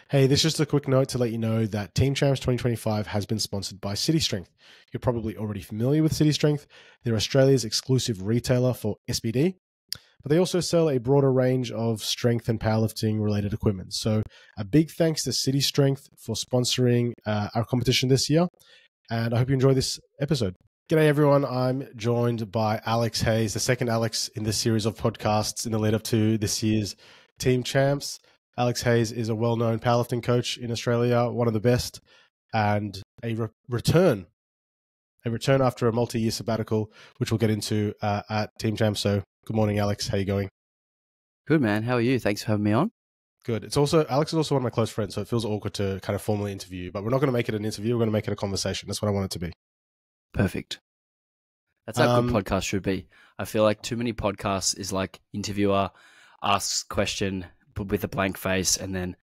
Hey, this is just a quick note to let you know that Team Champs 2025 has been sponsored by City Strength. You're probably already familiar with City Strength. They're Australia's exclusive retailer for SBD, but they also sell a broader range of strength and powerlifting related equipment. So a big thanks to City Strength for sponsoring our competition this year. And I hope you enjoy this episode. G'day everyone. I'm joined by Alex Hayes, the second Alex in this series of podcasts in the lead up to this year's Team Champs. Alex Hayes is a well-known powerlifting coach in Australia, one of the best, and a return after a multi-year sabbatical, which we'll get into at Team Champs. So good morning, Alex. How you going? Good, man. How are you? Thanks for having me on. Good. Alex is also one of my close friends, so it feels awkward to kind of formally interview you, but we're not going to make it an interview. We're going to make it a conversation. That's what I want it to be. Perfect. That's how good podcast should be. I feel like too many podcasts is like interviewer asks question with a blank face, and then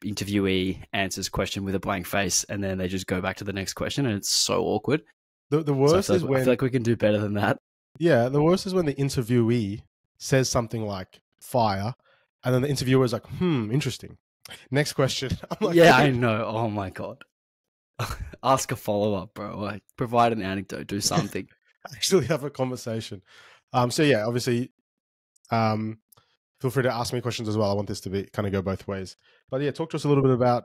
interviewee answers question with a blank face, and then they just go back to the next question, and it's so awkward. The worst is when... I feel like we can do better than that. Yeah, the worst is when the interviewee says something like fire, and then the interviewer is like, interesting. Next question. I'm like, yeah, I know. Oh my God. Ask a follow-up, bro. Like, provide an anecdote. Do something. Actually have a conversation. So yeah, obviously, feel free to ask me questions as well. I want this to be kind of go both ways. But yeah, talk to us a little bit about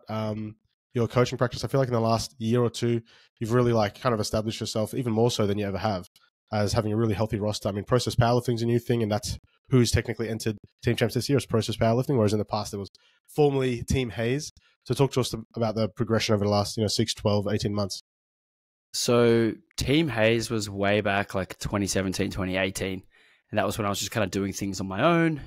your coaching practice. I feel like in the last year or two, you've really like kind of established yourself even more so than you ever have as having a really healthy roster. I mean, process powerlifting is a new thing, and that's who's technically entered Team Champs this year is process powerlifting, whereas in the past it was formerly Team Hayes. So talk to us about the progression over the last 6, 12, 18 months. So Team Hayes was way back like 2017, 2018. And that was when I was just kind of doing things on my own.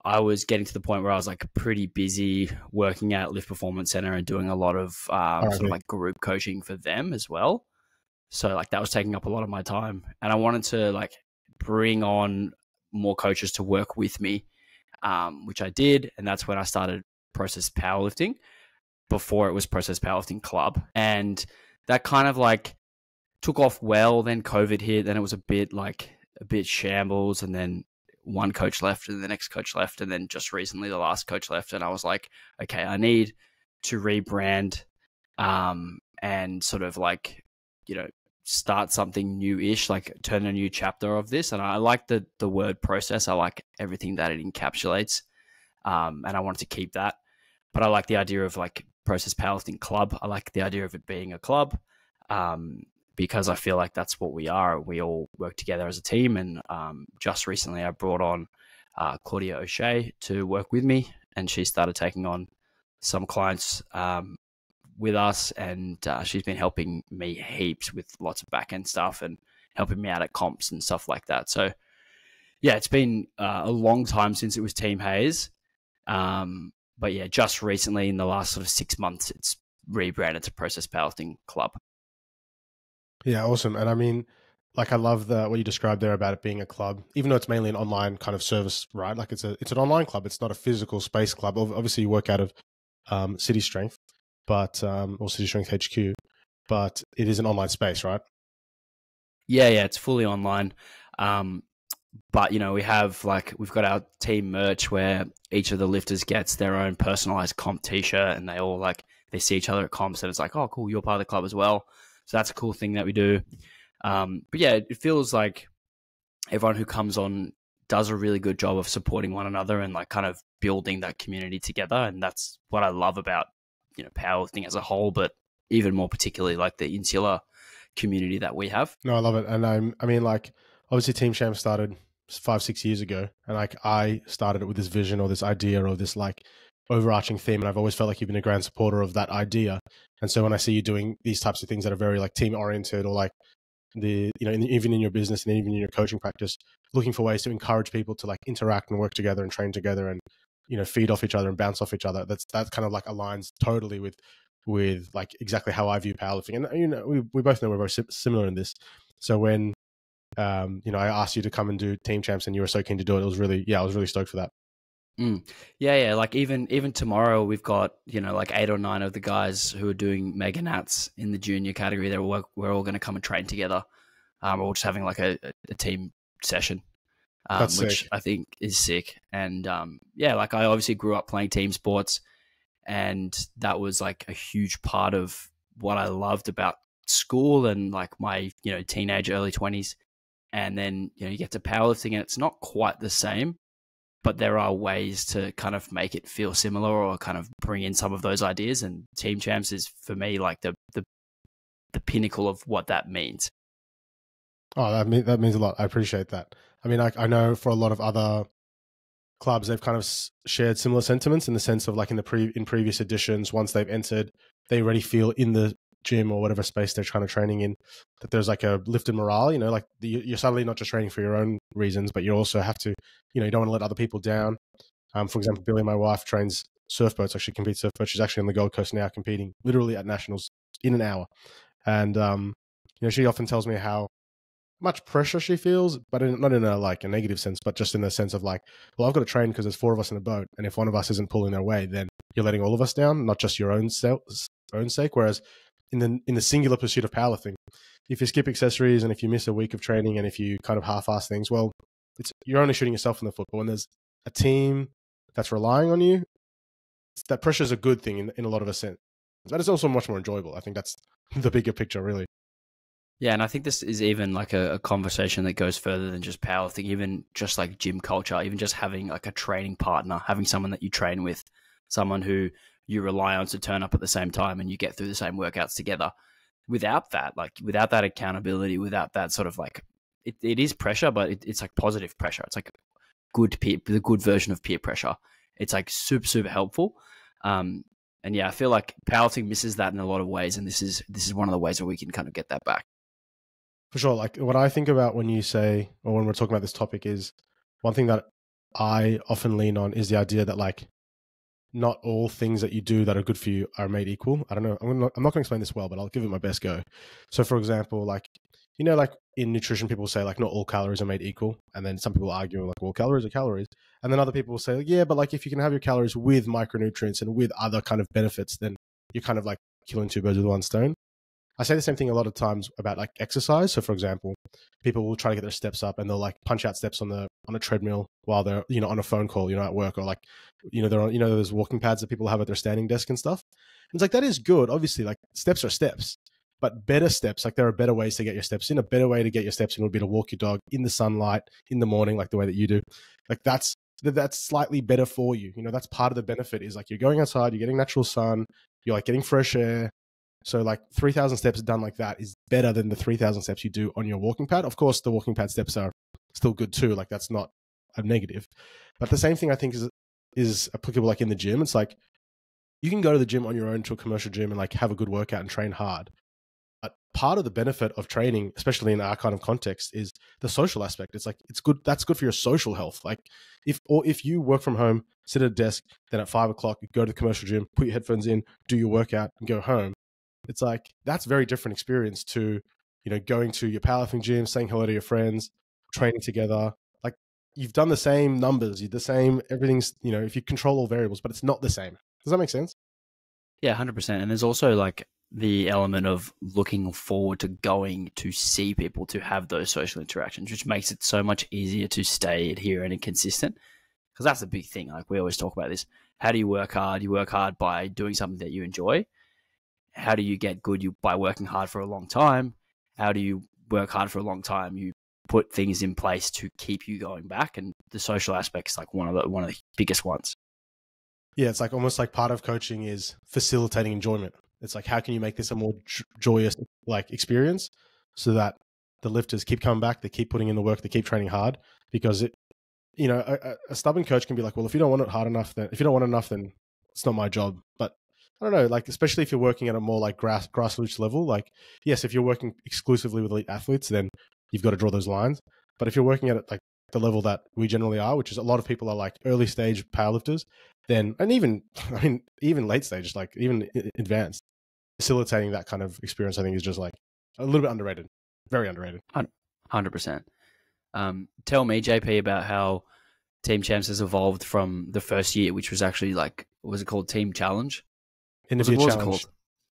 I was getting to the point where I was like pretty busy working at Lift Performance Center and doing a lot of sort of like group coaching for them as well. So like that was taking up a lot of my time. And I wanted to like bring on more coaches to work with me, which I did. And that's when I started Process Powerlifting, before it was Process Powerlifting Club. And that kind of like took off well. Then COVID hit. Then it was a bit shambles. And then one coach left and the next coach left. And then just recently the last coach left. And I was like, okay, I need to rebrand and sort of like, start something new-ish, like turn a new chapter of this. And I like the word process. I like everything that it encapsulates. And I wanted to keep that. But I like the idea of like Process Powerlifting Club. I like the idea of it being a club because I feel like that's what we are. We all work together as a team. And just recently I brought on Claudia O'Shea to work with me, and she started taking on some clients with us. And she's been helping me heaps with lots of back-end stuff and helping me out at comps and stuff like that. So yeah, it's been a long time since it was Team Hayes. But yeah, just recently in the last sort of 6 months, it's rebranded to Process Powerlifting Club. Yeah, awesome. And I mean, like I love what you described there about it being a club, even though it's mainly an online kind of service, right? Like it's an online club. It's not a physical space club. Obviously, you work out of City Strength, or City Strength HQ, but it is an online space, right? Yeah, it's fully online. But, we've got our team merch where each of the lifters gets their own personalized comp t-shirt, and they see each other at comps, and it's like, oh, cool, you're part of the club as well. So that's a cool thing that we do. But yeah, it feels like everyone who comes on does a really good job of supporting one another and like kind of building that community together. And that's what I love about, powerlifting as a whole, but even more particularly like the insular community that we have. No, I love it. And I mean, like, obviously Team Champ started 5-6 years ago, and like I started it with this vision or this idea or this like overarching theme, and I've always felt like you've been a grand supporter of that idea. And so when I see you doing these types of things that are very like team oriented, or like even in your business and even in your coaching practice, looking for ways to encourage people to like interact and work together and train together and feed off each other and bounce off each other, that kind of like aligns totally with like exactly how I view powerlifting. And we both know we're very similar in this. So when I asked you to come and do Team Champs and you were so keen to do it, I was really stoked for that. Yeah. Like even tomorrow we've got, like 8 or 9 of the guys who are doing mega nats in the junior category. We're all going to come and train together. We're all just having like a team session. That's which sick. I think is sick. And yeah, like I obviously grew up playing team sports, and that was like a huge part of what I loved about school and like my, you know, teenage, early 20s. And then, you know, you get to powerlifting and it's not quite the same, but there are ways to kind of make it feel similar or kind of bring in some of those ideas. And team champs is for me like the pinnacle of what that means. Oh, that means a lot. I appreciate that. I mean, I know for a lot of other clubs, they've kind of shared similar sentiments in the sense of like in previous editions, once they've entered, they already feel in the gym or whatever space they're kind of training in that there's like a lifted morale. You know, like you're suddenly not just training for your own reasons, but you also have to, you know, you don't want to let other people down. For example, Billy, my wife, trains surf boats. Actually, competes surf boats. She's actually on the Gold Coast now, competing literally at nationals in an hour. And you know, she often tells me how much pressure she feels, but not in a like a negative sense, but just in the sense of like, well, I've got to train because there's 4 of us in a boat, and if one of us isn't pulling their weight, then you're letting all of us down, not just your own sake. Whereas in the singular pursuit of powerlifting, if you skip accessories and if you miss a week of training and if you kind of half-ass things, well, you're only shooting yourself in the foot. But when there's a team that's relying on you, that pressure is a good thing in a lot of a sense, but it's also much more enjoyable. I think that's the bigger picture, really. Yeah, and I think this is even like a conversation that goes further than just powerlifting, even just like gym culture, even just having like a training partner, having someone that you train with, someone who you rely on to turn up at the same time and you get through the same workouts together. Without that, like without that accountability, without that sort of like, it is pressure, but it's like positive pressure. It's like the good version of peer pressure. It's like super, super helpful. And yeah, I feel like powerlifting misses that in a lot of ways. And this is one of the ways where we can kind of get that back. For sure. Like what I think about when you say, or when we're talking about this topic is one thing that I often lean on is the idea that like not all things that you do that are good for you are made equal. I don't know. I'm not going to explain this well, but I'll give it my best go. So for example, like, you know, like in nutrition, people say like not all calories are made equal. And then some people argue like, well, calories are calories. And then other people will say, like, yeah, but like if you can have your calories with micronutrients and with other kind of benefits, then you're kind of like killing 2 birds with 1 stone. I say the same thing a lot of times about like exercise. So for example, people will try to get their steps up and they'll like punch out steps on a treadmill while they're, you know, on a phone call, you know, at work, or like, you know, they're on, you know, those walking pads that people have at their standing desk and stuff. And it's like, that is good. Obviously, like steps are steps, but better steps, like there are better ways to get your steps in. A better way to get your steps in would be to walk your dog in the sunlight in the morning, like the way that you do. Like that's slightly better for you. You know, that's part of the benefit is like you're going outside, you're getting natural sun, you're like getting fresh air. So like 3,000 steps done like that is better than the 3,000 steps you do on your walking pad. Of course, the walking pad steps are still good too. Like that's not a negative. But the same thing I think is applicable like in the gym. It's like you can go to the gym on your own to a commercial gym and like have a good workout and train hard. But part of the benefit of training, especially in our kind of context, is the social aspect. It's like it's good. That's good for your social health. Like if you work from home, sit at a desk, then at 5 o'clock you go to the commercial gym, put your headphones in, do your workout, and go home. It's like that's very different experience to, you know, going to your powerlifting gym, saying hello to your friends, training together. Like you've done the same numbers, you're the same, everything's, you know, if you control all variables, but it's not the same. Does that make sense? Yeah, 100%. And there's also like the element of looking forward to going to see people, to have those social interactions, which makes it so much easier to stay adherent and consistent. Because that's the big thing. Like we always talk about this. How do you work hard? You work hard by doing something that you enjoy. How do you get good? By working hard for a long time. How do you work hard for a long time? You put things in place to keep you going back, and the social aspect is like one of the biggest ones. Yeah, it's like almost like part of coaching is facilitating enjoyment. It's like how can you make this a more joyous like experience so that the lifters keep coming back, they keep putting in the work, they keep training hard, because it, you know, a stubborn coach can be like, well, if you don't want it hard enough, then if you don't want enough, then it's not my job. But I don't know, like, especially if you're working at a more like grassroots level, like, yes, if you're working exclusively with elite athletes, then you've got to draw those lines. But if you're working at like the level that we generally are, which is a lot of people are like early stage powerlifters, then, and even, I mean, even late stage, like even advanced, facilitating that kind of experience, I think is just like a little bit underrated, very underrated. 100%. Tell me, JP, about how Team Champs has evolved from the first year, which was actually like, what was it called? Team Challenge? End of year challenge.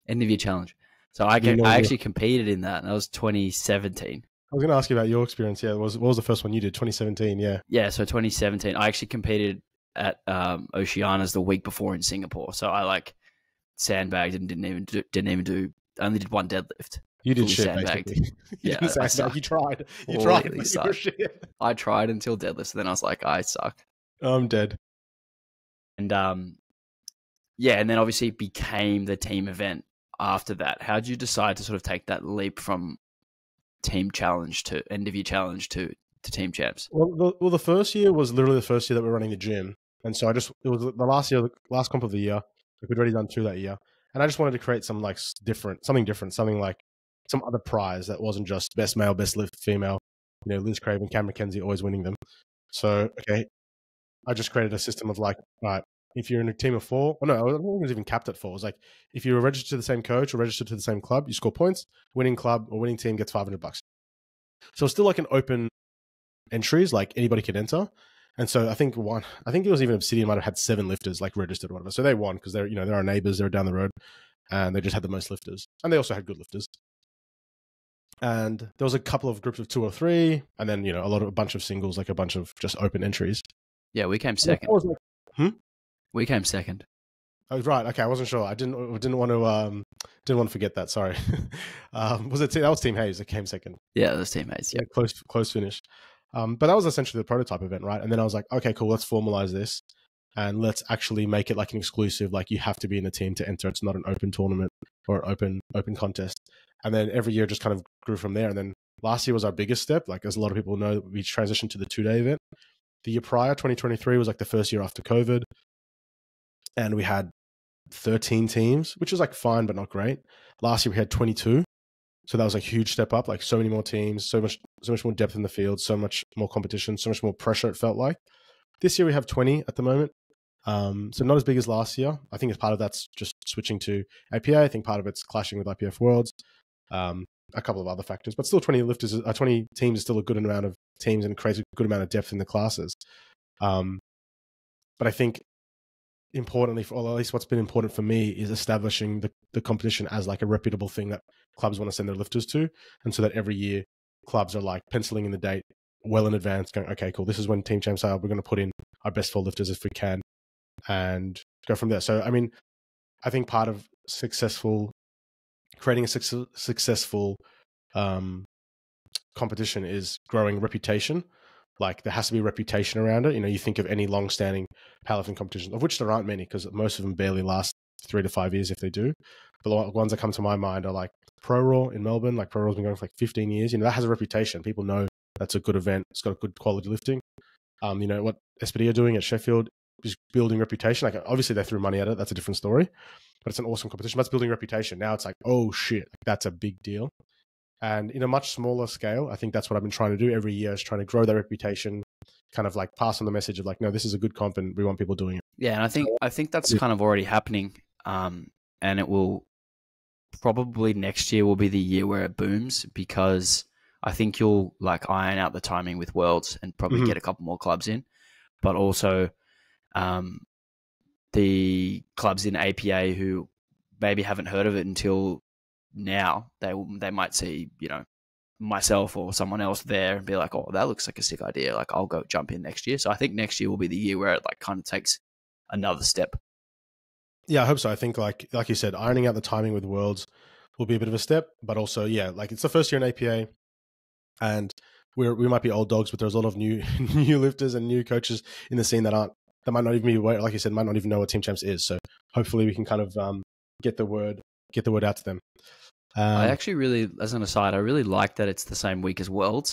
End of year challenge. So I actually competed in that, and that was 2017. I was going to ask you about your experience. Yeah, what was the first one you did? 2017. Yeah. Yeah. So 2017, I actually competed at Oceania's the week before in Singapore. So I like sandbagged and didn't even do. Only did one deadlift. You did Fully shit, sandbagged. basically. Yeah, I sucked. You tried. You tried. But you were shit. I tried until deadlift, and then I was like, I suck. I'm dead. And yeah, and then obviously it became the team event after that. How did you decide to sort of take that leap from team challenge to end of year challenge to team champs? Well, the first year was literally the first year that we were running the gym, and so it was the last comp of the year. Like we'd already done 2 that year, and I just wanted to create some like something different, something like some other prize that wasn't just best male, best lift female. You know, Liz Craven, Cam McKenzie always winning them. So okay, I just created a system of like, all right, if you're in a team of 4, no, I don't think it was even capped at 4. It was like if you were registered to the same coach or registered to the same club, you score points. Winning club or winning team gets $500. So it's still like an open entries, like anybody could enter. And so I think it was even Obsidian might have had 7 lifters like registered or whatever. So they won because they're our neighbors, they're down the road, and they just had the most lifters, and they also had good lifters. And there was a couple of groups of 2 or 3, and then a bunch of singles, like a bunch of just open entries. Yeah, we came second. We came second. Oh, right. Okay, I wasn't sure. I didn't want to forget that. Sorry. That was Team Hayes that came second? Yeah, that was Team Hayes. Yeah, close finish. But that was essentially the prototype event, right? And then I was like, okay, cool. Let's formalize this, and let's actually make it like an exclusive. Like you have to be in the team to enter. It's not an open tournament or open contest. And then every year just kind of grew from there. And then last year was our biggest step. Like as a lot of people know, we transitioned to the 2-day event. The year prior, 2023, was like the first year after COVID, and we had 13 teams, which is like fine but not great. Last year we had 22, so that was a huge step up. Like so many more teams, so much more depth in the field, so much more competition, so much more pressure. It felt like this year we have 20 at the moment, so not as big as last year. I think as part of that's just switching to APA. I think part of it's clashing with IPF Worlds, a couple of other factors, but still 20 teams is still a good amount of teams and creates a good amount of depth in the classes. But I think importantly, or at least what's been important for me, is establishing the competition as like a reputable thing that clubs want to send their lifters to. And so that every year clubs are like penciling in the date well in advance, going, okay, cool, this is when team champs are. We're going to put in our best 4 lifters if we can and go from there. So, I mean, I think part of creating a successful competition is growing reputation. Like there has to be a reputation around it. You think of any long-standing powerlifting competitions, of which there aren't many, because most of them barely last 3 to 5 years if they do. But the ones that come to my mind are like Pro Raw in Melbourne. Like Pro Raw's been going for like 15 years. That has a reputation. People know that's a good event. It's got good quality lifting. What SPD are doing at Sheffield is building reputation. Like obviously they threw money at it. That's a different story. But it's an awesome competition. That's building reputation. Now it's like, oh shit, that's a big deal. And in a much smaller scale, I think that's what I've been trying to do every year, is trying to grow that reputation, kind of like pass on the message of like, no, this is a good comp and we want people doing it. Yeah, and I think that's kind of already happening. And it will probably next year will be the year where it booms, because I think you'll like iron out the timing with Worlds and probably get a couple more clubs in. But also the clubs in APA who maybe haven't heard of it until now, they might see, myself or someone else there and be like, oh, that looks like a sick idea. Like I'll go jump in next year. So I think next year will be the year where it like kind of takes another step. Yeah, I hope so. I think like you said, ironing out the timing with Worlds will be a bit of a step, but also, yeah, like it's the first year in APA and we might be old dogs, but there's a lot of new lifters and new coaches in the scene that might not even be, like you said, might not even know what Team Champs is. So hopefully we can kind of get the word out to them. I actually really, as an aside, I really like that it's the same week as Worlds.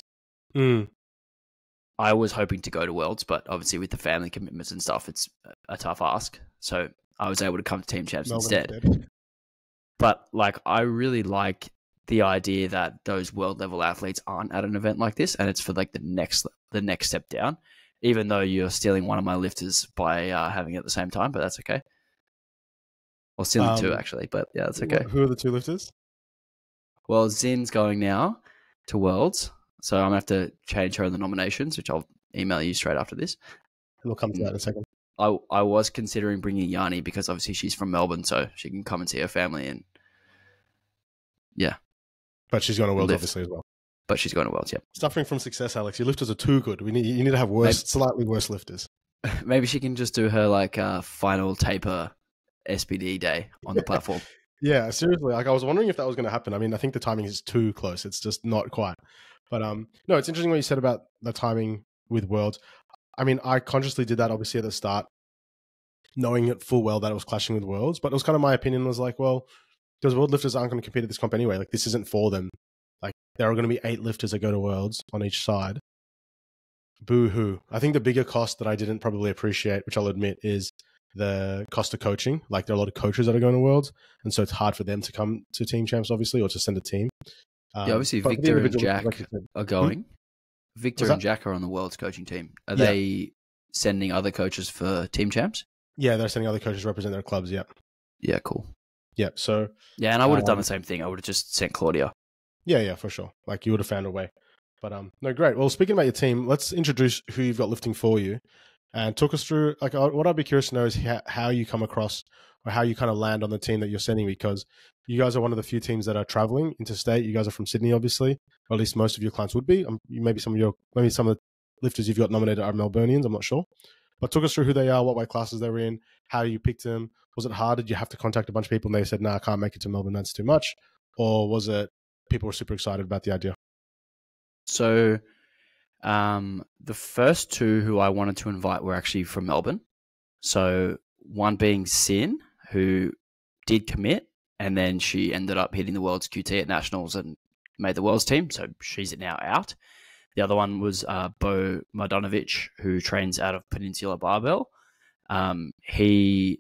I was hoping to go to Worlds, but obviously with the family commitments and stuff, it's a tough ask. So I was able to come to Team Champs instead. But like, I really like the idea that those world level athletes aren't at an event like this, and it's for like the next step down. Even though you're stealing one of my lifters by having it at the same time, but that's okay. Or stealing 2 actually, but yeah, that's okay. Who are the 2 lifters? Well, Zin's going now to Worlds, so I'm going to have to change her in the nominations, which I'll email you straight after this. And we'll come to that in a second. I was considering bringing Yanni because obviously she's from Melbourne, so she can come and see her family and yeah. But she's going to Worlds obviously as well. but she's going to Worlds. Yep. Suffering from success, Alex. Your lifters are too good. You need to have slightly worse lifters. Maybe she can just do her like final taper SBD day on the platform. Yeah, seriously. Like I was wondering if that was going to happen. I mean, I think the timing is too close. It's just not quite. But no, it's interesting what you said about the timing with Worlds. I mean, I consciously did that obviously at the start, knowing it full well that it was clashing with Worlds. But it was kind of my opinion was like, well, because world lifters aren't going to compete at this comp anyway. Like this isn't for them. Like there are going to be 8 lifters that go to Worlds on each side. Boo hoo. I think the bigger cost that I didn't probably appreciate, which I'll admit, is the cost of coaching. Like there are a lot of coaches that are going to Worlds, and so it's hard for them to come to team champs, obviously, or to send a team. Yeah, obviously Victor and Jack are going. Victor and Jack are on the Worlds coaching team. Are they sending other coaches for team champs? Yeah, they're sending other coaches to represent their clubs. Yeah. Yeah, cool. Yeah. So. Yeah, and I would have done the same thing. I would have just sent Claudia. Yeah, for sure. Like you would have found a way. But no, great. Well, speaking about your team, let's introduce who you've got lifting for you, and talk us through. Like, what I'd be curious to know is how you come across or how you kind of land on the team that you're sending, because you guys are one of the few teams that are traveling interstate. You guys are from Sydney, obviously, or at least most of your clients would be. Maybe some of the lifters you've got nominated are Melburnians. I'm not sure. But talk us through who they are, what weight classes they're in, how you picked them. Was it hard? Did you have to contact a bunch of people and they said, "No, I can't make it to Melbourne. That's too much," or was it people were super excited about the idea? So, the first 2 who I wanted to invite were actually from Melbourne. So one being Sin, who did commit, and then she ended up hitting the Worlds QT at Nationals and made the Worlds team. So she's now out. The other one was Bo Mardonovic, who trains out of Peninsula Barbell. He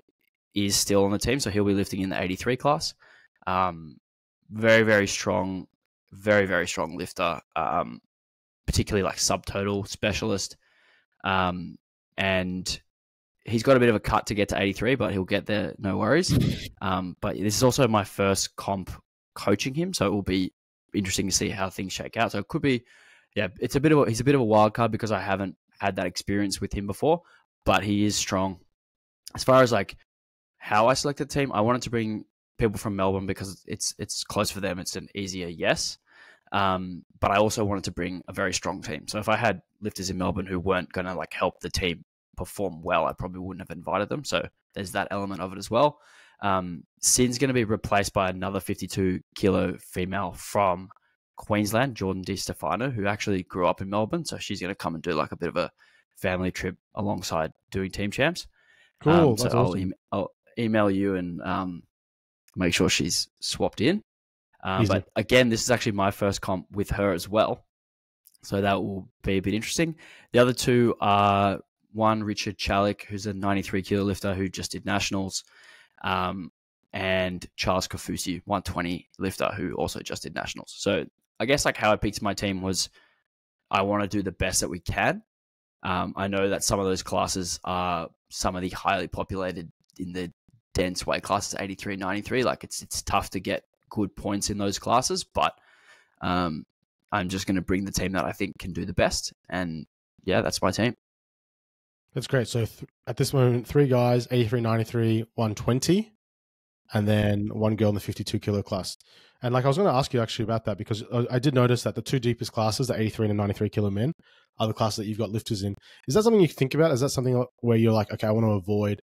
is still on the team, so he'll be lifting in the 83 class. Very, very strong, very, very strong lifter, particularly like subtotal specialist. And he's got a bit of a cut to get to 83, but he'll get there, no worries. But this is also my first comp coaching him, so it will be interesting to see how things shake out. So it could be, he's a bit of a wild card because I haven't had that experience with him before, but he is strong. As far as like how I selected the team, I wanted to bring people from Melbourne because it's close for them. It's an easier yes. But I also wanted to bring a very strong team. So if I had lifters in Melbourne who weren't going to like help the team perform well, I probably wouldn't have invited them. So there's that element of it as well. Sin's going to be replaced by another 52 kilo female from Queensland, Jordan Di Stefano, who actually grew up in Melbourne. So she's going to come and do like a bit of a family trip alongside doing team champs. Cool. So awesome. I'll email you and make sure she's swapped in. But again, this is actually my first comp with her as well. So that will be a bit interesting. The other 2 are one, Richard Chalik, who's a 93 kilo lifter who just did nationals, and Charles Kafusi, 120 lifter who also just did nationals. So I guess like how I picked my team was I want to do the best that we can. I know that some of those classes are some of the highly populated in the dense weight classes, 83, 93. Like it's tough to get good points in those classes, but I'm just going to bring the team that I think can do the best. And yeah, that's my team. That's great. So at this moment, 3 guys, 83, 93, 120, and then 1 girl in the 52 kilo class. And like I was going to ask you actually about that because I did notice that the 2 deepest classes, the 83 and the 93 kilo men, are the classes that you've got lifters in. Is that something you think about? Is that something where you're like, okay, I want to avoid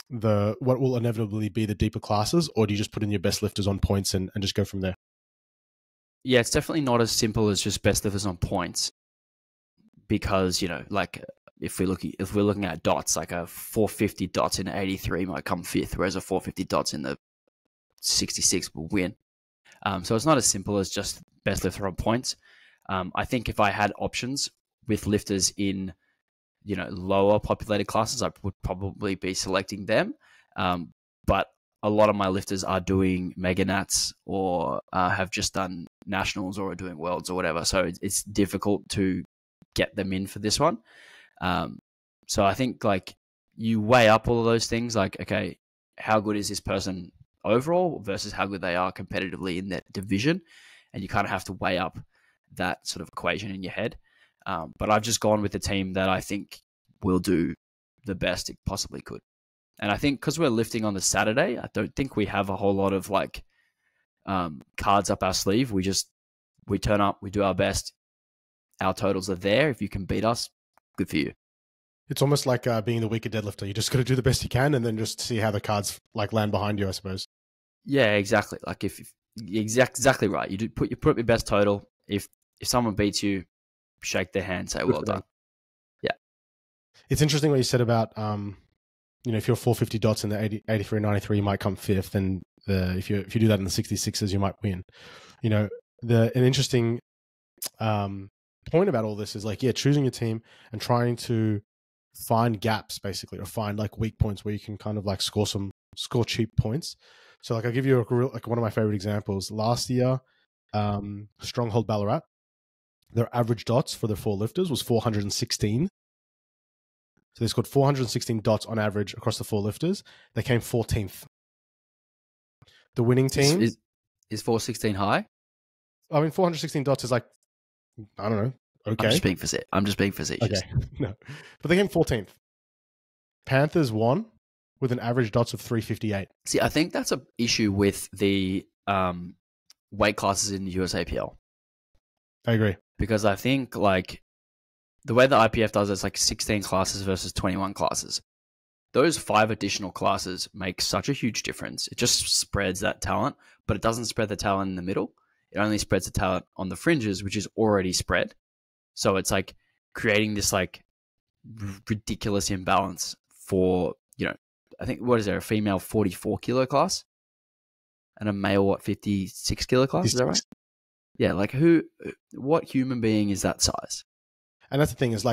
what will inevitably be the deeper classes, or do you just put in your best lifters on points and just go from there? Yeah, it's definitely not as simple as just best lifters on points, because like if we're looking at dots, like a 450 dots in 83 might come 5th, whereas a 450 dots in the 66 will win. So it's not as simple as just best lifter on points. I think if I had options with lifters in lower populated classes, I would probably be selecting them. But a lot of my lifters are doing mega nats or have just done nationals or are doing worlds or whatever. So it's difficult to get them in for this one. So I think like you weigh up all of those things, like, okay, how good is this person overall versus how good they are competitively in that division? And you kind of have to weigh up that sort of equation in your head. But I've just gone with the team that I think will do the best it possibly could. And I think because we're lifting on the Saturday, I don't think we have a whole lot of like cards up our sleeve. We just we turn up, we do our best. Our totals are there. If you can beat us, good for you. It's almost like being the weaker deadlifter. You just got to do the best you can, and then just see how the cards like land behind you, I suppose. Yeah, exactly. Like if exactly right. You put up your best total. If someone beats you, shake their hand, say well done. Yeah. It's interesting what you said about if you're 450 dots in the 83 93, you might come fifth, and if you do that in the 66s, you might win. An interesting point about all this is choosing your team and trying to find gaps basically, or find like weak points where you can kind of like score cheap points. So I'll give you one of my favorite examples. Last year, Stronghold Ballarat, their average dots for their 4 lifters was 416. So they scored 416 dots on average across the 4 lifters. They came 14th. The winning team is 416 high. I mean, 416 dots is like, I don't know. Okay. I'm just being facetious. Okay. No. But they came 14th. Panthers won with an average dots of 358. See, I think that's an issue with the weight classes in the USAPL. I agree. Because I think like the way the IPF does it, it's like 16 classes versus 21 classes. Those 5 additional classes make such a huge difference. It just spreads that talent, but it doesn't spread the talent in the middle. It only spreads the talent on the fringes, which is already spread. So it's like creating this like ridiculous imbalance for, I think, what is there, a female 44 kilo class and a male, 56 kilo class? 56. Is that right? Yeah, like what human being is that size? And that's the thing is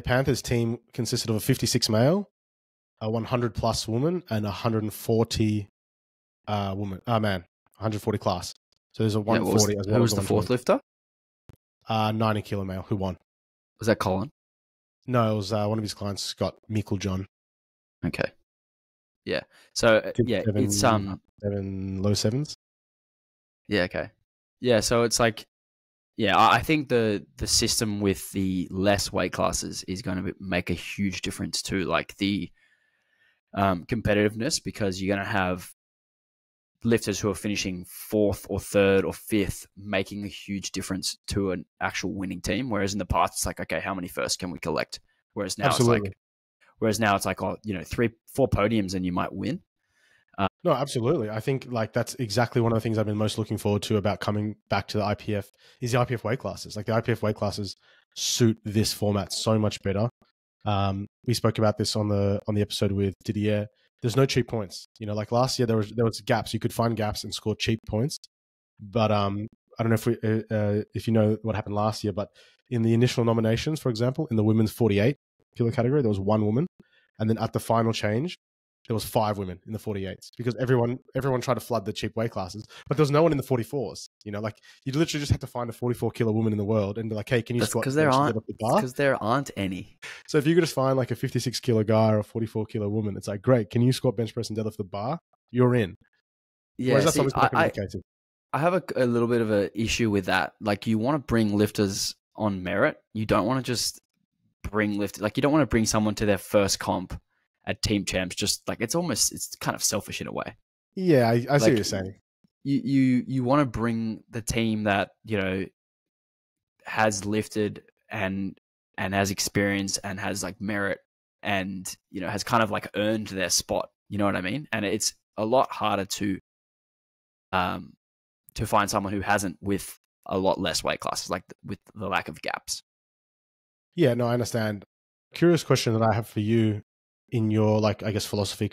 Panthers team consisted of a 56 male, a 100 plus woman, and 140 man, 140 class. So there's a 140 as well. Who was the 4th lifter? 90 kilo male. Who won? Was that Colin? No, it was one of his clients, Scott Meikle-John. Okay. Yeah. So it's 7, low 7s. Yeah. Okay. Yeah. So it's like, I think the system with the less weight classes is going to make a huge difference to like the competitiveness, because you're going to have lifters who are finishing 4th or 3rd or 5th making a huge difference to an actual winning team. Whereas in the past, it's like, okay, how many first can we collect? Whereas now it's like, 3-4 podiums and you might win. No, absolutely. I think like that's exactly one of the things I've been most looking forward to about coming back to the IPF is the IPF weight classes. Like the IPF weight classes suit this format so much better. We spoke about this on the episode with Didier. There's no cheap points. Like last year there was gaps. You could find gaps and score cheap points. But I don't know if you know what happened last year, but in the initial nominations, for example, in the women's 48 kilo category, there was 1 woman, and then at the final change, there was 5 women in the 48s because everyone tried to flood the cheap weight classes, but there was no one in the 44s. Like you literally just had to find a 44 kilo woman in the world and be like, hey, can you squat? Because there aren't any. So if you could just find like a 56 kilo guy or a 44 kilo woman, it's like, great, can you squat, bench press, and deadlift the bar? You're in. Yeah, that's always not going to be the case. I have a little bit of an issue with that. Like you want to bring lifters on merit. You don't want to just bring lifters. Like you don't want to bring someone to their first comp at team champs, just like it's kind of selfish in a way. Yeah, I see what you're saying. You want to bring the team that has lifted and has experience and has like merit and has kind of like earned their spot. You know what I mean? And it's a lot harder to find someone who hasn't with a lot less weight classes, like with the lack of gaps. Yeah, no, I understand. Curious question that I have for you in your coaching philosophy,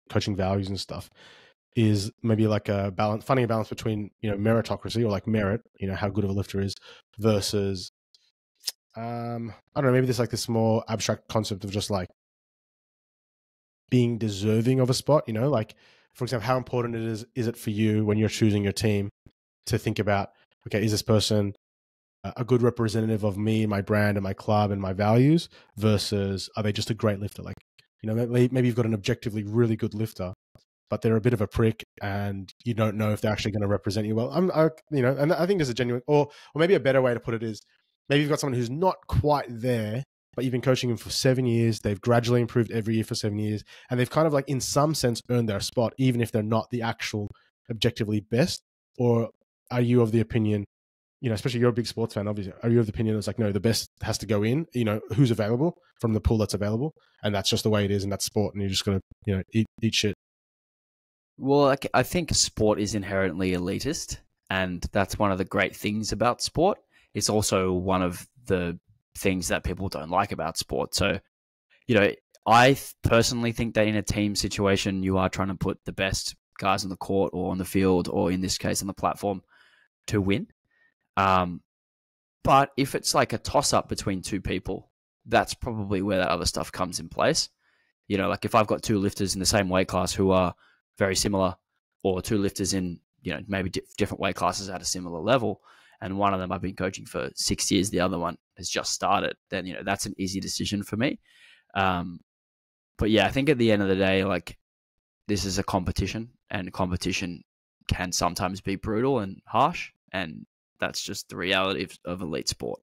coaching values and stuff, is maybe like a balance, finding a balance between, meritocracy or like merit, how good of a lifter is versus, I don't know, maybe there's like this more abstract concept of just like being deserving of a spot, like for example, how important is it for you when you're choosing your team to think about, okay, is this person a good representative of me, my brand and my club and my values versus are they just a great lifter? Like, maybe you've got an objectively really good lifter, but they're a bit of a prick and you don't know if they're actually going to represent you well. And I think there's a genuine, or maybe a better way to put it is maybe you've got someone who's not quite there, but you've been coaching them for 7 years. They've gradually improved every year for 7 years. And they've kind of like in some sense earned their spot, even if they're not the actual objectively best. Or are you of the opinion especially you're a big sports fan, obviously, are you of the opinion it's like, no, the best has to go in, who's available from the pool that's available, and that's just the way it is, and that's sport, and you're just going to, eat shit? Well, I think sport is inherently elitist, and that's one of the great things about sport. It's also one of the things that people don't like about sport. So, I personally think that in a team situation, you are trying to put the best guys on the court or on the field, or in this case on the platform, to win. But if it's like a toss-up between two people, that's probably where that other stuff comes in place. Like if I've got two lifters in the same weight class who are very similar, or two lifters in, maybe different weight classes at a similar level, and one of them I've been coaching for 6 years, the other one has just started, then, that's an easy decision for me. But yeah, I think at the end of the day, like, this is a competition, and competition can sometimes be brutal and harsh, and that's just the reality of elite sport.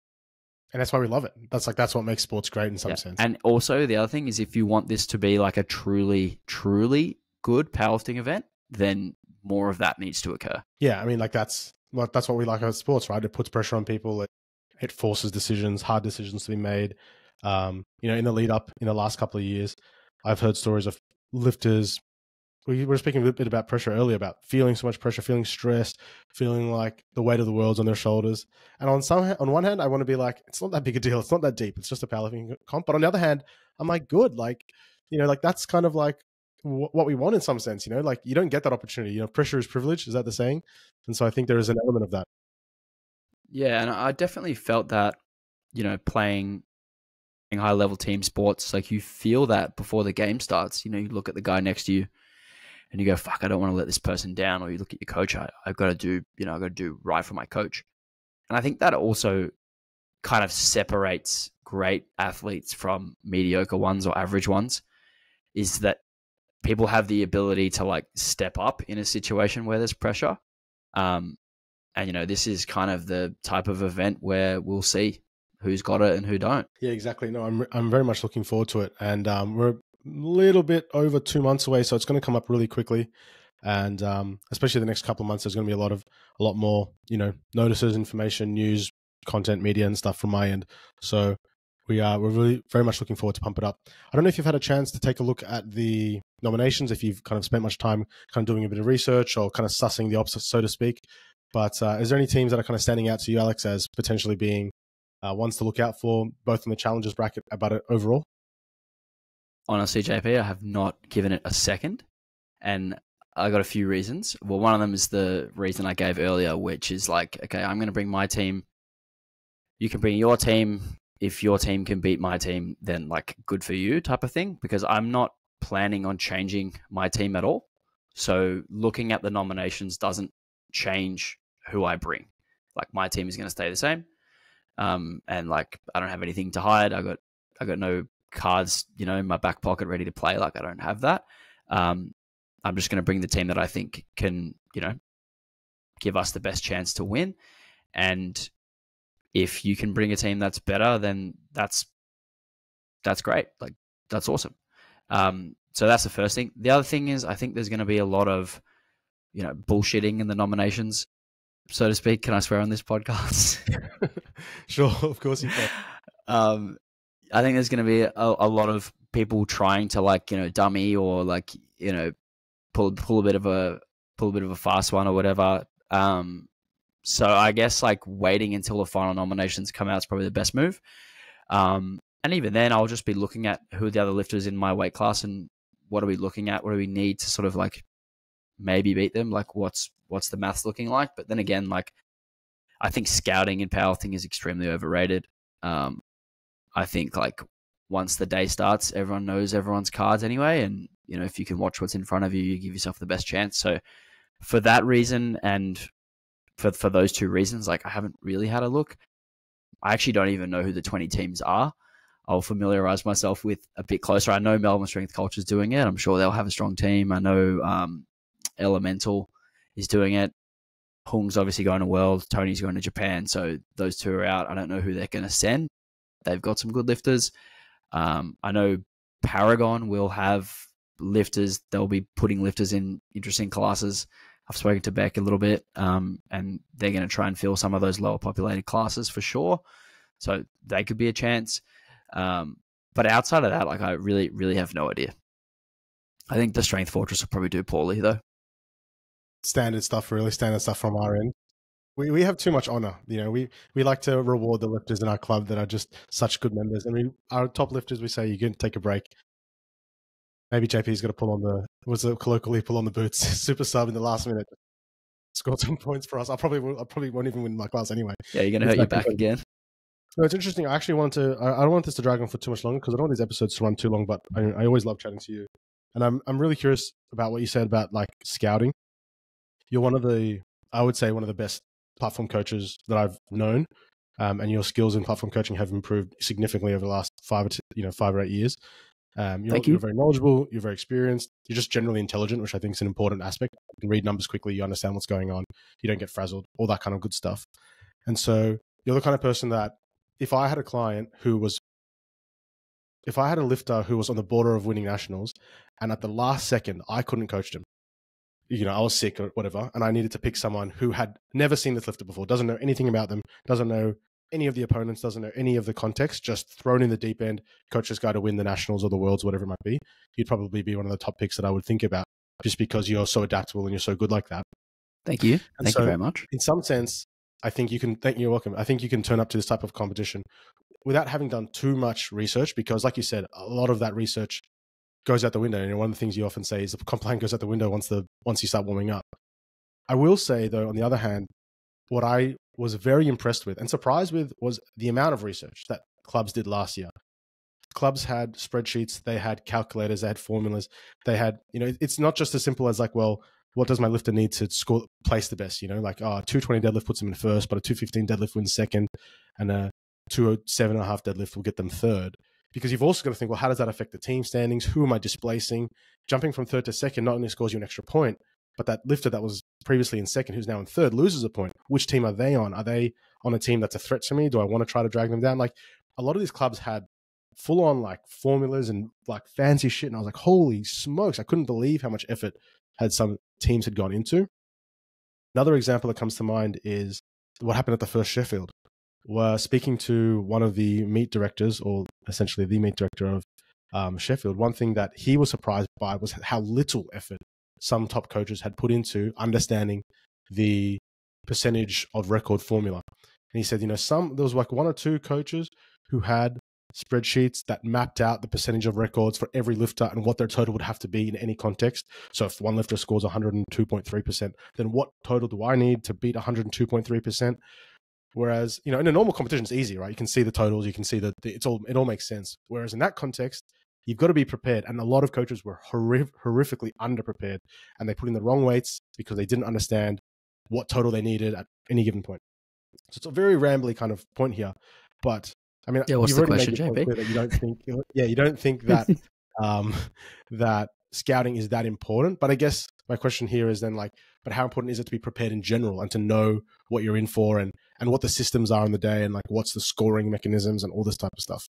And that's why we love it. That's what makes sports great in some sense. And also the other thing is, if you want this to be like a truly, truly good powerlifting event, then more of that needs to occur. Yeah, I mean, like that's what we like about sports, right? It puts pressure on people. It forces hard decisions to be made. In the lead up, in the last couple of years, I've heard stories of lifters. We were speaking a bit about pressure earlier, about feeling so much pressure, feeling stressed, feeling like the weight of the world's on their shoulders. And on one hand, I want to be like, it's not that big a deal. It's not that deep. It's just a powerlifting comp. But on the other hand, I'm like, good. Like, like that's kind of like what we want in some sense, like you don't get that opportunity. Pressure is privilege. Is that the saying? And so I think there is an element of that. Yeah. And I definitely felt that, playing high level team sports, like you feel that before the game starts. You look at the guy next to you and you go, fuck, I don't want to let this person down. Or you look at your coach, I've got to do, I've got to do right for my coach. And I think that also kind of separates great athletes from mediocre ones or average ones, is that people have the ability to like step up in a situation where there's pressure. And, this is kind of the type of event where we'll see who's got it and who don't. Yeah, exactly. No, I'm very much looking forward to it. And we're little bit over 2 months away, so it's going to come up really quickly, and especially the next couple of months, there's going to be a lot more notices, information, news, content, media, and stuff from my end. So we're really very much looking forward to pump it up. I don't know if you've had a chance to take a look at the nominations, if you've kind of spent much time kind of doing a bit of research or kind of sussing the opposite, so to speak. But is there any teams that are kind of standing out to you, Alex, as potentially being ones to look out for, both in the challenges bracket about it overall? Honestly, JP, I have not given it a second, and I got a few reasons. Well, one of them is the reason I gave earlier, which is like, okay, I'm going to bring my team. You can bring your team. If your team can beat my team, then like good for you type of thing, because I'm not planning on changing my team at all. So looking at the nominations doesn't change who I bring. Like my team is going to stay the same. And like, I don't have anything to hide. I got no cards, in my back pocket ready to play. Like I don't have that. I'm just going to bring the team that I think can, give us the best chance to win. And if you can bring a team that's better, then that's great. Like that's awesome. So that's the first thing. The other thing is, I think there's going to be a lot of, bullshitting in the nominations, so to speak. Can I swear on this podcast? Sure, of course you can. I think there's going to be a lot of people trying to like, dummy or like, pull a bit of a fast one or whatever. So I guess like waiting until the final nominations come out is probably the best move. And even then I'll just be looking at who the other lifters in my weight class and what are we looking at? What do we need to sort of like maybe beat them? Like what's the maths looking like? But then again, like I think scouting in powerlifting is extremely overrated. I think like once the day starts, everyone knows everyone's cards anyway. And, if you can watch what's in front of you, you give yourself the best chance. So for that reason, and for those two reasons, like I haven't really had a look. I actually don't even know who the 20 teams are. I'll familiarize myself with a bit closer. I know Melbourne Strength Culture is doing it. I'm sure they'll have a strong team. I know Elemental is doing it. Hung's obviously going to World. Tony's going to Japan. So those two are out. I don't know who they're going to send. They've got some good lifters. I know Paragon will have lifters. They'll be putting lifters in interesting classes. I've spoken to Beck a little bit, and they're going to try and fill some of those lower populated classes for sure. So they could be a chance. But outside of that, like I really, really have no idea. I think the Strength Fortress will probably do poorly though. Standard stuff from our end. We have too much honor. We like to reward the lifters in our club that are just such good members. And our top lifters, we say you can take a break. Maybe JP's got to pull on the boots, super sub in the last minute, score some points for us. I probably won't even win my class anyway. Yeah, you're gonna hurt your back again. No, it's interesting. I actually I don't want this to drag on for too much longer because I don't want these episodes to run too long. But I always love chatting to you, and I'm really curious about what you said about like scouting. You're one of the best platform coaches that I've known, and your skills in platform coaching have improved significantly over the last 5 or 8 years. You're very knowledgeable, you're very experienced, you're just generally intelligent, which I think is an important aspect. You can read numbers quickly, you understand what's going on, you don't get frazzled, all that kind of good stuff. And so you're the kind of person that if I had a lifter who was on the border of winning nationals and at the last second I couldn't coach them, I was sick or whatever, and I needed to pick someone who had never seen this lifter before, doesn't know anything about them, doesn't know any of the opponents, doesn't know any of the context, just thrown in the deep end, coach this guy to win the nationals or the worlds, whatever it might be, you'd probably be one of the top picks that I would think about just because you're so adaptable and you're so good like that. Thank you. Thank you very much. In some sense, I think you're welcome. I think you can turn up to this type of competition without having done too much research because, like you said, a lot of that research goes out the window. And one of the things you often say is the comp plan goes out the window once you start warming up. I will say, though, on the other hand, what I was very impressed with and surprised with was the amount of research that clubs did last year. Clubs had spreadsheets, they had calculators, they had formulas, they had, it's not just as simple as like, well, what does my lifter need to place the best? Like, 220 deadlift puts them in first, but a 215 deadlift wins second, and a 207.5 deadlift will get them third. Because you've also got to think, well, how does that affect the team standings? Who am I displacing? Jumping from third to second not only scores you an extra point, but that lifter that was previously in second, who's now in third, loses a point. Which team are they on? Are they on a team that's a threat to me? Do I want to try to drag them down? Like, a lot of these clubs had full on like formulas and like fancy shit. And I was like, holy smokes, I couldn't believe how much effort some teams had gone into. Another example that comes to mind is what happened at the first Sheffield. We're speaking to one of the meet directors, or essentially the meet director of Sheffield. One thing that he was surprised by was how little effort some top coaches had put into understanding the percentage of record formula. And he said, there was like 1 or 2 coaches who had spreadsheets that mapped out the percentage of records for every lifter and what their total would have to be in any context. So if one lifter scores 102.3%, then what total do I need to beat 102.3%? Whereas, in a normal competition, it's easy, right? You can see the totals, you can see that it all makes sense. Whereas in that context, you've got to be prepared. And a lot of coaches were horrifically underprepared, and they put in the wrong weights because they didn't understand what total they needed at any given point. So it's a very rambly kind of point here. But I mean, what's the question, JP? You don't think that that scouting is that important. But I guess my question here is then like, but how important is it to be prepared in general and to know what you're in for and what the systems are in the day and like what's the scoring mechanisms and all this type of stuff?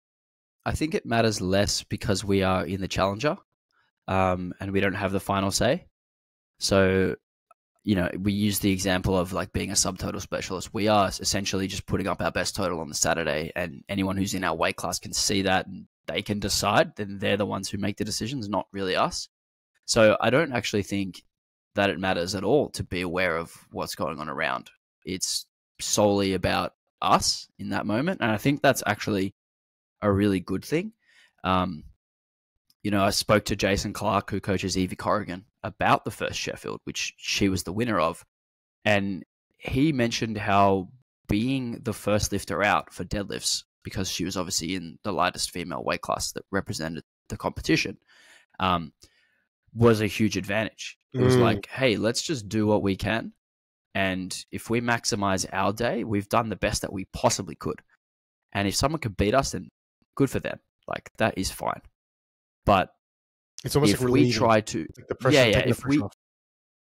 I think it matters less because we are in the challenger and we don't have the final say. So, we use the example of like being a subtotal specialist. We are essentially just putting up our best total on the Saturday, and anyone who's in our weight class can see that and they can decide. Then they're the ones who make the decisions, not really us. So I don't actually think that it matters at all to be aware of what's going on around. It's solely about us in that moment. And I think that's actually a really good thing. I spoke to Jason Clark, who coaches Evie Corrigan, about the first Sheffield, which she was the winner of. And he mentioned how being the first lifter out for deadlifts, because she was obviously in the lightest female weight class that represented the competition, was a huge advantage. It was like, hey, let's just do what we can. And if we maximize our day, we've done the best that we possibly could. And if someone could beat us, then good for them. Like, that is fine. But it's almost if we try to,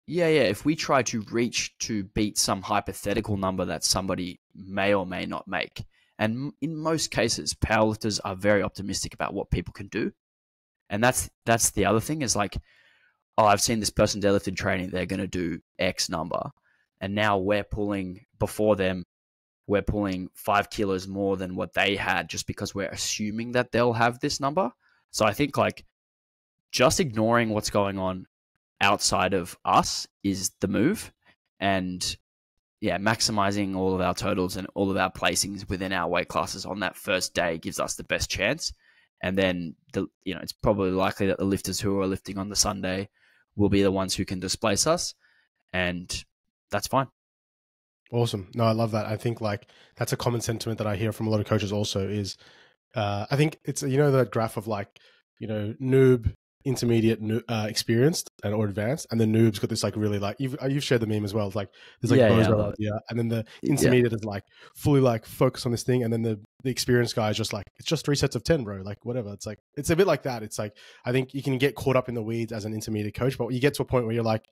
if we try to reach to beat some hypothetical number that somebody may or may not make, and in most cases, powerlifters are very optimistic about what people can do. And that's the other thing is like, oh, I've seen this person deadlift in training, they're going to do X number. And now before them, we're pulling 5 kilos more than what they had just because we're assuming that they'll have this number. So I think like just ignoring what's going on outside of us is the move. And yeah, maximizing all of our totals and all of our placings within our weight classes on that first day gives us the best chance. And then it's probably likely that the lifters who are lifting on the Sunday will be the ones who can displace us, and that's fine. Awesome. No, I love that. I think like that's a common sentiment that I hear from a lot of coaches also is I think it's, that graph of like, noob, intermediate, experienced or advanced, and the noob's got this like really like you've shared the meme as well. It's like there's like bozo idea, and then the intermediate is like fully like focused on this thing, and then the experienced guy is just like, it's just 3 sets of 10, bro. Like whatever. It's like it's a bit like that. It's like I think you can get caught up in the weeds as an intermediate coach, but you get to a point where you're like,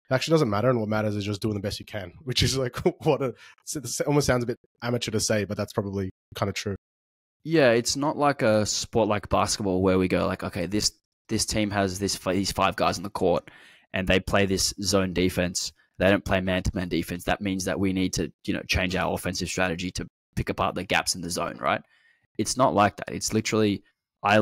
it actually doesn't matter, and what matters is just doing the best you can, which is like it almost sounds a bit amateur to say, but that's probably kind of true. Yeah, it's not like a sport like basketball where we go like, okay, this team has these 5 guys on the court and they play this zone defense. They don't play man-to-man defense. That means that we need to, change our offensive strategy to pick apart the gaps in the zone, right? It's not like that. It's literally I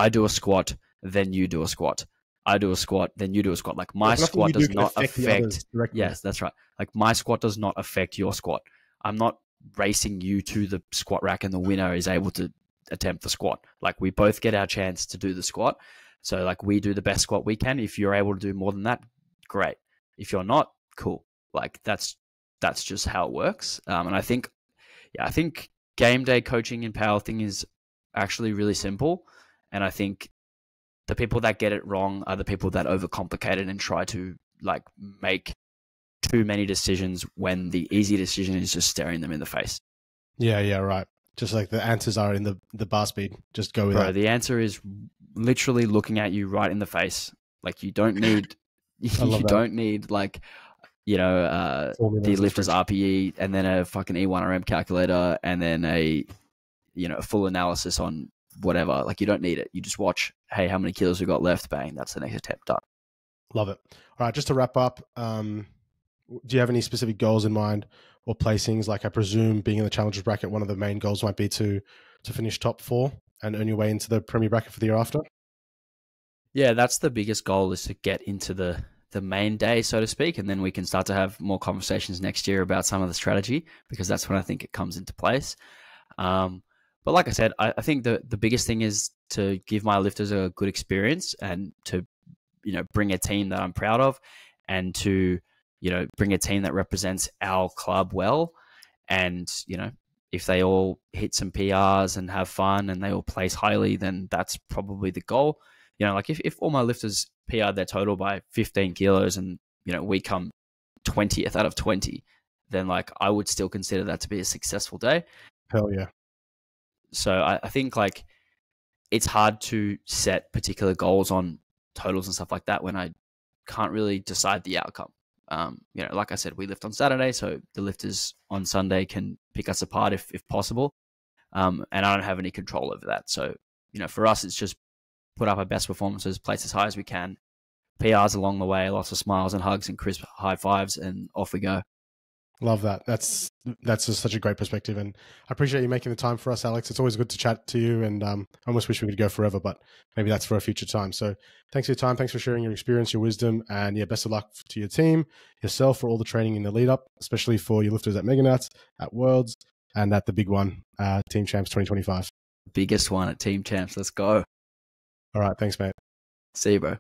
do a squat, then you do a squat. I do a squat, then you do a squat. Like my squat does not affect. Yes, that's right. Like my squat does not affect your squat. I'm not racing you to the squat rack and the winner is able to attempt the squat. Like we both get our chance to do the squat. So like we do the best squat we can. If you're able to do more than that, great. If you're not, cool. Like that's just how it works. And I think game day coaching in powerlifting is actually really simple. And I think the people that get it wrong are the people that overcomplicate it and try to like make too many decisions when the easy decision is just staring them in the face. Yeah, right. Just like the answers are in the bar speed. Just go with that. The answer is literally looking at you right in the face. Like you don't need don't need like the lifter's RPE and then a fucking E1RM calculator and then a full analysis on whatever. Like you don't need it. You just watch, hey, how many kilos we got left? Bang, that's the next attempt done. Love it. All right, just to wrap up, do you have any specific goals in mind or placings? Like I presume being in the challengers bracket, one of the main goals might be to finish top 4 and earn your way into the premier bracket for the year after. Yeah, that's the biggest goal, is to get into the main day, so to speak, and then we can start to have more conversations next year about some of the strategy, because that's when I think it comes into place. But like I said, I think the biggest thing is to give my lifters a good experience and to bring a team that I'm proud of, and to bring a team that represents our club well. And if they all hit some PRs and have fun and they all place highly, then that's probably the goal. Like if all my lifters PR their total by 15 kilos and we come 20th out of 20, then like I would still consider that to be a successful day. Hell yeah. So I think like it's hard to set particular goals on totals and stuff like that when I can't really decide the outcome. Like I said, we lift on Saturday, so the lifters on Sunday can pick us apart if possible. And I don't have any control over that. So, for us, it's just put up our best performances, place as high as we can, PRs along the way, lots of smiles and hugs and crisp high fives, and off we go. Love that. That's just such a great perspective, and I appreciate you making the time for us, Alex. It's always good to chat to you, and I almost wish we could go forever, but maybe that's for a future time. So thanks for your time. Thanks for sharing your experience, your wisdom, and yeah, best of luck to your team, yourself, for all the training in the lead up, especially for your lifters at Meganats, at Worlds, and at the big one, Team Champs 2025. Biggest one at Team Champs. Let's go. All right. Thanks, mate. See you, bro.